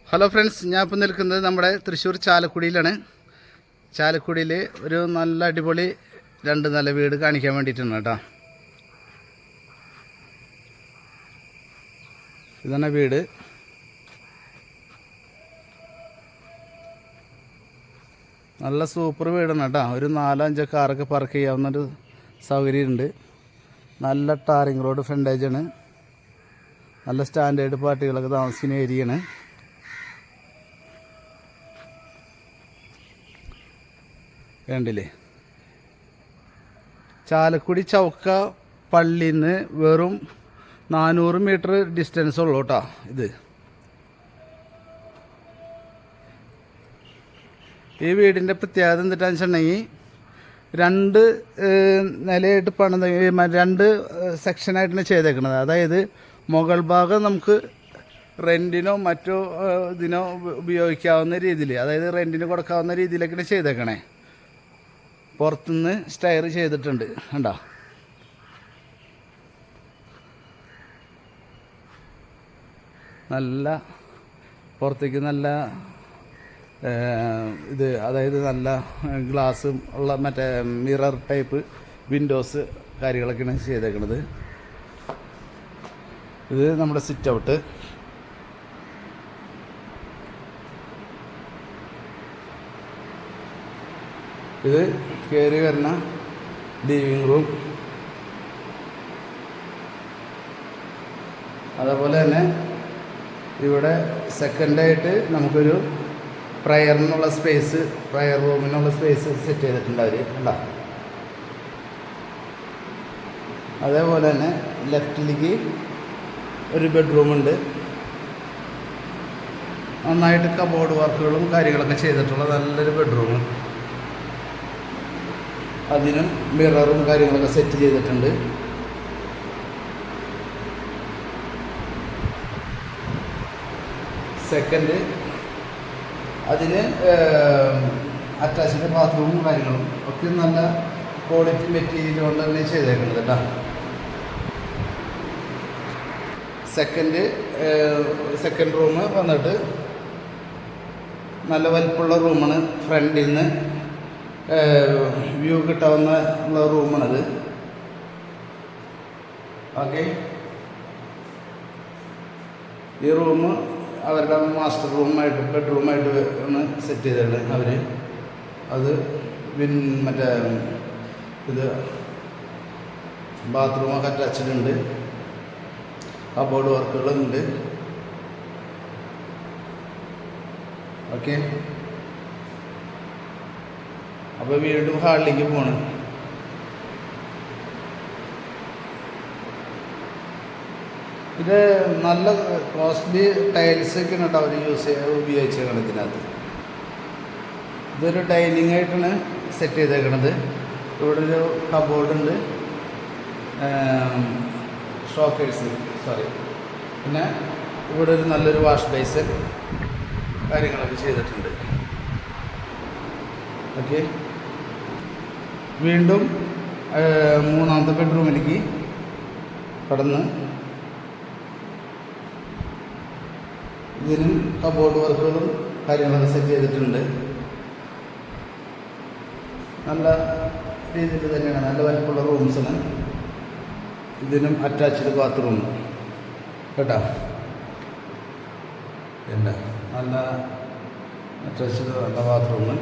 Hello friends, ഞാൻ ഇപ്പോൾ നിൽക്കുന്നത് നമ്മുടെ തൃശ്ശൂർ ചാലക്കുടിയിലാണ്. ചാലക്കുടിയിൽ ഒരു നല്ല അടിപൊളി 2 നില വീട് കാണിക്കാൻ വേണ്ടിയിട്ടാണ് കേട്ടോ. ഇതാണ് വീട്. നല്ല സൂപ്പർ വീടാണ് കേട്ടോ. ഒരു 4-5 കാറൊക്കെ പാർക്ക് ചെയ്യാവുന്നൊരു സൗകര്യമുണ്ട്. നല്ല ടാറിങ് റോഡ് ഫ്രണ്ടേജാണ്. നല്ല സ്റ്റാൻഡേർഡ് പാർട്ടികളൊക്കെ താമസിക്കുന്ന ഏരിയയാണ്. വേണ്ടില്ലേ, ചാലക്കുടി ചൗക്ക പള്ളിയിൽ നിന്ന് വെറും 400 മീറ്റർ ഡിസ്റ്റൻസ് ഉള്ളൂ കേട്ടോ. ഈ വീടിൻ്റെ പ്രത്യേകത എന്താണെന്ന് വെച്ചിട്ടുണ്ടെങ്കിൽ 2 നിലയായിട്ട് പണിത് 2 സെക്ഷനായിട്ടാണ് ചെയ്തേക്കുന്നത്. അതായത് മുകൾ ഭാഗം നമുക്ക് റെൻറ്റിനോ മറ്റോ ഇതിനോ ഉപയോഗിക്കാവുന്ന രീതിയിൽ, അതായത് റെൻറ്റിന് കൊടുക്കാവുന്ന രീതിയിലൊക്കെയാണ് ചെയ്തേക്കണേ. പുറത്തുനിന്ന് സ്റ്റെയർ ചെയ്തിട്ടുണ്ട് കണ്ടോ. നല്ല പുറത്തേക്ക് നല്ല അതായത് നല്ല ഗ്ലാസ്സും ഉള്ള മറ്റേ മിറർ ടൈപ്പ് വിൻഡോസ് കാര്യങ്ങളൊക്കെയാണ് ചെയ്തേക്കുന്നത്. ഇത് നമ്മുടെ സിറ്റ് ഔട്ട്. ഇത് കയറി വരുന്ന ലിവിങ് റൂം. അതേപോലെ തന്നെ ഇവിടെ സെക്കൻഡായിട്ട് നമുക്കൊരു പ്രയറിനുള്ള സ്പേസ്, പ്രയർ റൂമിനുള്ള സ്പേസ് സെറ്റ് ചെയ്തിട്ടുണ്ട് അവർ കണ്ടോ. അതേപോലെ തന്നെ ലെഫ്റ്റിലേക്ക് ഒരു ബെഡ്റൂമുണ്ട്. നന്നായിട്ട് കബോർഡ് വർക്കുകളും കാര്യങ്ങളൊക്കെ ചെയ്തിട്ടുള്ള നല്ലൊരു ബെഡ്റൂം. അതിനും മിററും കാര്യങ്ങളൊക്കെ സെറ്റ് ചെയ്തിട്ടുണ്ട്. സെക്കൻഡ് അതിന് അറ്റാച്ച്ഡ് ബാത്റൂമും കാര്യങ്ങളും ഒക്കെ നല്ല ക്വാളിറ്റി മെറ്റീരിയൽ കൊണ്ട് തന്നെ ചെയ്തേക്കുന്നത് കേട്ടോ. സെക്കൻഡ് റൂം വന്നിട്ട് നല്ല വലിപ്പമുള്ള റൂമാണ്. ഫ്രണ്ടിൽ നിന്ന് വ്യൂ കിട്ടാവുന്ന റൂമാണത്. ഓക്കെ, ഈ റൂം അവരുടെ മാസ്റ്റർ റൂമായിട്ട് ബെഡ്റൂമായിട്ട് ഒന്ന് സെറ്റ് ചെയ്തിട്ടുണ്ട് അവർ. അത് മറ്റേ ഇത് ബാത്റൂമൊക്കെ അറ്റാച്ച്ഡ്, കബോർഡ് വർക്കുകളുണ്ട്. ഓക്കെ, അപ്പോൾ വീണ്ടും ഹാളിലേക്ക് പോകണം. ഇത് നല്ല കോസ്റ്റ്ലി ടൈൽസൊക്കെയാണ് കേട്ടോ അവർ ഉപയോഗിച്ചേക്കണം ഇതിനകത്ത്. ഇതൊരു ഡൈനിങ് ആയിട്ടാണ് സെറ്റ് ചെയ്തേക്കണത്. ഇവിടെ ഒരു കബോർഡുണ്ട്, ഷോക്കേഴ്സ് പിന്നെ ഇവിടെ ഒരു നല്ലൊരു വാഷ് ബേസിൻ കാര്യങ്ങളൊക്കെ ചെയ്തിട്ടുണ്ട്. ഓക്കെ, വീണ്ടും 3ാമത്തെ ബെഡ്റൂമിലേക്ക് കടന്ന് ഇതിനും കബോർഡ് വർക്കുകളും കാര്യങ്ങളൊക്കെ സെറ്റ് ചെയ്തിട്ടുണ്ട്. നല്ല രീതിയിൽ തന്നെയാണ്, നല്ല വലിപ്പമുള്ള റൂംസാണ്. ഇതിനും അറ്റാച്ച്ഡ് ബാത്റൂം കേട്ടോ. നല്ല അറ്റാച്ച്ഡ് നല്ല ബാത്റൂം.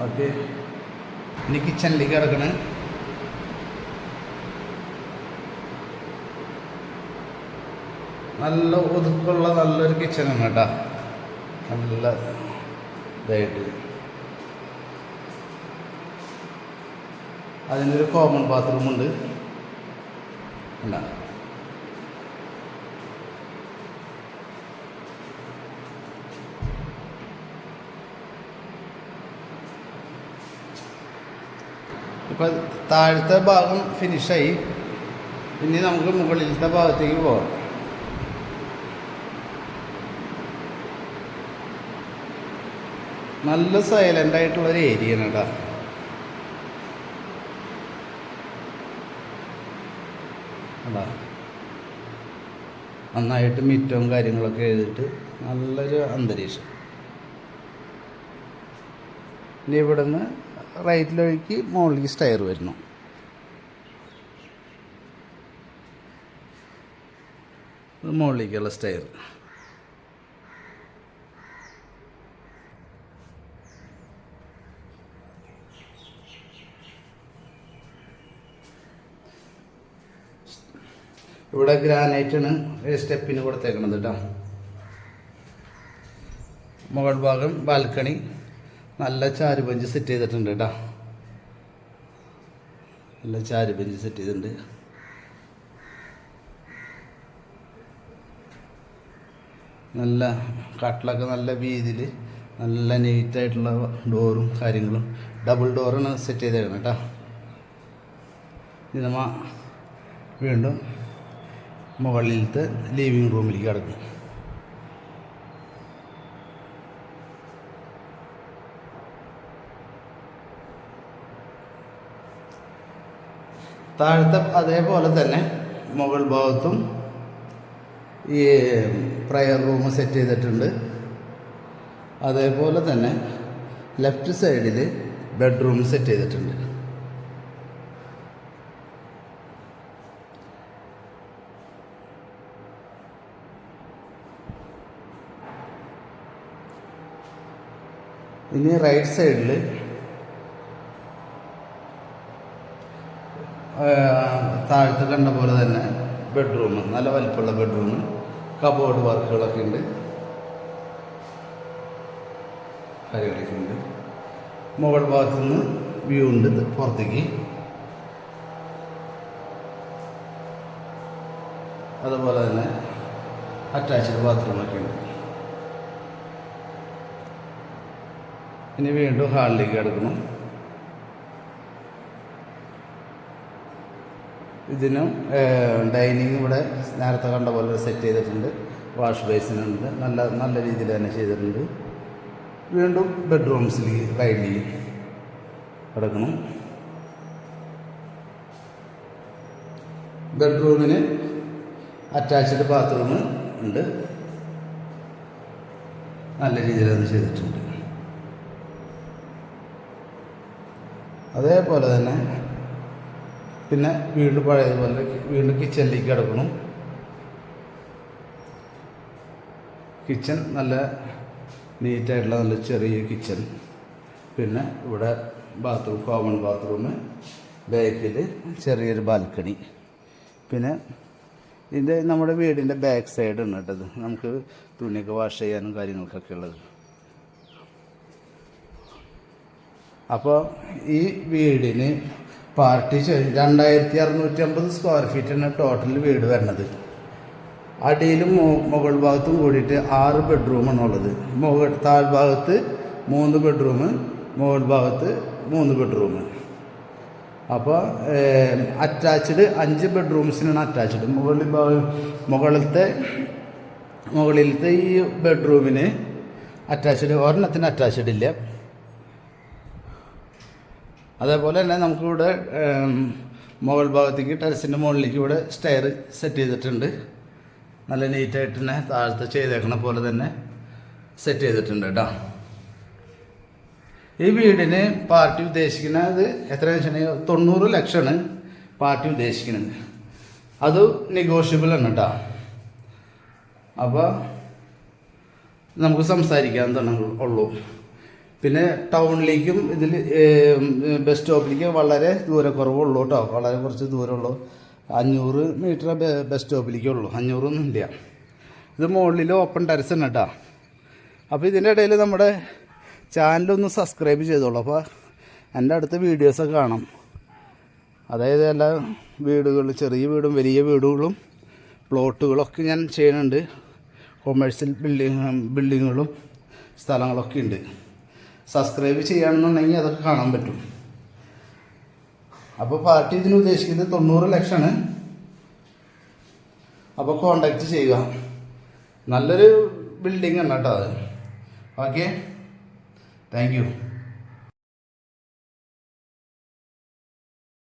ഓക്കെ, ഇനി കിച്ചണിലേക്ക് കിടക്കണേ. നല്ല ഒതുക്കമുള്ള നല്ലൊരു കിച്ചണാണ് കേട്ടോ. നല്ല ഇതായിട്ട് അതിനൊരു കോമൺ ബാത്റൂമുണ്ട്. ഇപ്പം താഴത്തെ ഭാഗം ഫിനിഷായി. ഇനി നമുക്ക് മുകളിലത്തെ ഭാഗത്തേക്ക് പോകാം. നല്ല സൈലൻ്റ് ആയിട്ടുള്ളൊരു ഏരിയയാണ് കേട്ടോ. നന്നായിട്ട് മിറ്റവും കാര്യങ്ങളൊക്കെ എഴുതിയിട്ട് നല്ലൊരു അന്തരീക്ഷം. ഇനി ഇവിടെ നിന്ന് റൈറ്റിലൊഴുക്കി മുകളിലേക്ക് സ്റ്റെയർ വരുന്നു. മുകളിലേക്കുള്ള സ്റ്റെയർ. ഇവിടെ ഗ്രാനൈറ്റാണ് സ്റ്റെപ്പിന് കൊടുത്തേക്കണത് കേട്ടോ. മുകൾ ഭാഗം ബാൽക്കണി നല്ല ചാരുപഞ്ച് സെറ്റ് ചെയ്തിട്ടുണ്ട് കേട്ടോ. നല്ല ചാരുപഞ്ച് സെറ്റ് ചെയ്തിട്ടുണ്ട്. നല്ല കട്ടിലൊക്കെ നല്ല വീതിയിൽ നല്ല നീറ്റായിട്ടുള്ള ഡോറും കാര്യങ്ങളും ഡബിൾ ഡോറാണ് സെറ്റ് ചെയ്തേക്കണം കേട്ടോ. ഇത് നമ്മ വീണ്ടും മുകളിലത്തെ ലിവിങ് റൂമിലേക്ക് കിടക്കും. താഴത്തെ അതേപോലെ തന്നെ മുകൾ ഭാഗത്തും ഈ പ്രയർ റൂം സെറ്റ് ചെയ്തിട്ടുണ്ട്. അതേപോലെ തന്നെ ലെഫ്റ്റ് സൈഡിൽ ബെഡ്റൂം സെറ്റ് ചെയ്തിട്ടുണ്ട്. ഇനി റൈറ്റ് സൈഡിൽ താഴത്ത് കണ്ട പോലെ തന്നെ ബെഡ്റൂം, നല്ല വലിപ്പമുള്ള ബെഡ്റൂം, കബോർഡ് വർക്കുകളൊക്കെ ഉണ്ട്, കാര്യങ്ങളൊക്കെ ഉണ്ട്. മുകൾ ഭാഗത്തു നിന്ന് വ്യൂ ഉണ്ട് പുറത്തേക്ക്. അതുപോലെ തന്നെ അറ്റാച്ച്ഡ് ബാത്റൂമൊക്കെ ഉണ്ട്. ഇനി വീണ്ടും ഹാളിലേക്ക് കിടക്കണം. ഇതിനും ഡൈനിങ് ഇവിടെ നേരത്തെ കണ്ട പോലെ സെറ്റ് ചെയ്തിട്ടുണ്ട്. വാഷ് ബേസിനുണ്ട്, നല്ല രീതിയിൽ തന്നെ ചെയ്തിട്ടുണ്ട്. വീണ്ടും ബെഡ്റൂംസിലേക്ക് റൈഡിലേക്ക് കിടക്കണം. ബെഡ്റൂമിന് അറ്റാച്ച്ഡ് ബാത്റൂം ഉണ്ട്, നല്ല രീതിയിൽ അത് ചെയ്തിട്ടുണ്ട്. അതേപോലെ തന്നെ പിന്നെ വീണ്ടും പഴയതുപോലെ വീണ്ടും കിച്ചണിലേക്ക് കിടക്കണം. കിച്ചൺ നല്ല നീറ്റായിട്ടുള്ള നല്ല ചെറിയ കിച്ചൺ. പിന്നെ ഇവിടെ ബാത്റൂം, കോമൺ ബാത്റൂം, ബാക്കിൽ ചെറിയൊരു ബാൽക്കണി. പിന്നെ ഇതിൻ്റെ നമ്മുടെ വീടിൻ്റെ ബാക്ക് സൈഡ് ഉണ്ട് കേട്ടത്, നമുക്ക് തുണിയൊക്കെ വാഷ് ചെയ്യാനും കാര്യങ്ങൾക്കൊക്കെ ഉള്ളത്. അപ്പോൾ ഈ വീടിന് പാർട്ടീഷൻ 2650 സ്ക്വയർ ഫീറ്റാണ് ടോട്ടൽ വീട് വരുന്നത്. അടിയിലും മുകൾ ഭാഗത്തും കൂടിയിട്ട് 6 ബെഡ്റൂമാണ് ഉള്ളത്. താഴ്ഭാഗത്ത് 3 ബെഡ്റൂം, മുകൾ ഭാഗത്ത് 3 ബെഡ്റൂം. അപ്പോൾ അറ്റാച്ച്ഡ് 5 ബെഡ്റൂംസിനാണ് അറ്റാച്ച്ഡ്. മുകളിലത്തെ ഈ ബെഡ്റൂമിന് അറ്റാച്ച്ഡ്, ഒരെണ്ണത്തിന് അറ്റാച്ച്ഡ് ഇല്ല. അതേപോലെ തന്നെ നമുക്കിവിടെ മുകൾ ഭാഗത്തേക്ക് ടെറസിൻ്റെ മുകളിലേക്ക് ഇവിടെ സ്റ്റെയർ സെറ്റ് ചെയ്തിട്ടുണ്ട്. നല്ല നീറ്റായിട്ട് തന്നെ താഴത്തെ ചെയ്തേക്കണ പോലെ തന്നെ സെറ്റ് ചെയ്തിട്ടുണ്ട് കേട്ടോ. ഈ വീടിന് പാർട്ടി ഉദ്ദേശിക്കുന്നത് എത്രയാണെന്ന് വെച്ചിട്ടുണ്ടെങ്കിൽ 90 ലക്ഷമാണ് പാർട്ടി ഉദ്ദേശിക്കുന്നത്. അത് നെഗോഷ്യബിൾ ആണ് കേട്ടോ. അപ്പോൾ നമുക്ക് സംസാരിക്കാൻ തന്നെ ഉള്ളൂ. പിന്നെ ടൗണിലേക്കും ഇതിൽ ബസ് സ്റ്റോപ്പിലേക്ക് വളരെ ദൂരക്കുറവുള്ളൂ കേട്ടോ. വളരെ കുറച്ച് ദൂരമുള്ളൂ. 500 മീറ്റർ ബസ് സ്റ്റോപ്പിലേക്കുള്ളൂ, 500 ഇല്ല. ഇത് മുകളിൽ ഓപ്പൺ ടെറസ് ആണ് കേട്ടോ. അപ്പോൾ ഇതിൻ്റെ ഇടയിൽ നമ്മുടെ ചാനലൊന്ന് സബ്സ്ക്രൈബ് ചെയ്തോളൂ. അപ്പോൾ എൻ്റെ അടുത്ത വീഡിയോസൊക്കെ കാണാം. അതായത് എല്ലാ വീടുകളും, ചെറിയ വീടും വലിയ വീടുകളും പ്ലോട്ടുകളൊക്കെ ഞാൻ ചെയ്യുന്നുണ്ട്. കൊമേഴ്സ്യൽ ബിൽഡിങ്ങുകളും സ്ഥലങ്ങളൊക്കെ ഉണ്ട്. സബ്സ്ക്രൈബ് ചെയ്യുകയാണെന്നുണ്ടെങ്കിൽ അതൊക്കെ കാണാൻ പറ്റും. അപ്പോൾ പാർട്ടി ഇതിന് ഉദ്ദേശിക്കുന്നത് 90 ലക്ഷമാണ്. അപ്പോൾ കോണ്ടാക്റ്റ് ചെയ്യുക. നല്ലൊരു ബിൽഡിംഗ് ആണ് കേട്ടോ അത്. Okay, thank you.